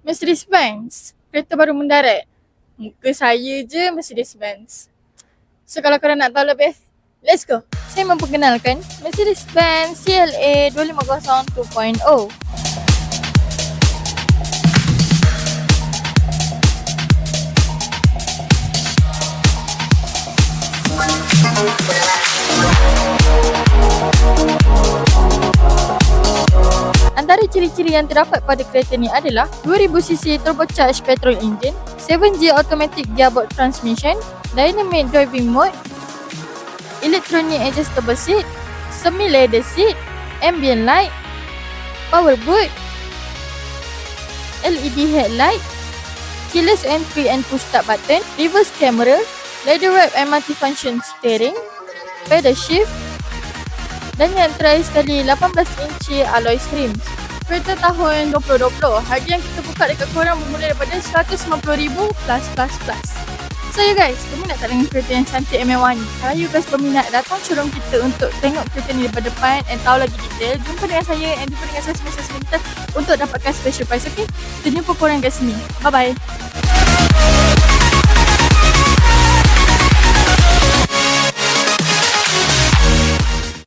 Mercedes-Benz. Kereta baru mendarat. Muka saya je Mercedes-Benz. So kalau korang nak tahu lebih, let's go. Saya memperkenalkan Mercedes-Benz CLA 250 2.0. Antara ciri-ciri yang terdapat pada kereta ni adalah 2000cc turbocharged petrol engine, 7G automatic gearbox transmission, dynamic driving mode, electronic adjustable seat, semi leather seat, ambient light, power boot, LED headlight, keyless entry and push start button, reverse camera, leather wrap and multifunction steering, pedal shift, dan yang terakhir sekali 18 inci alloy rims. Kereta tahun 2020, harga yang kita buka dekat korang bermula daripada RM150,000 plus. So you guys, berminat tak dengan kereta yang cantik and mewah ni? Kalau you guys berminat, datang showroom kita untuk tengok kereta ni daripada depan and tahu lagi detail. Jumpa dengan saya and jumpa dengan saya semasa kita untuk dapatkan special price, okay? Kita jumpa korang kat sini. Bye bye.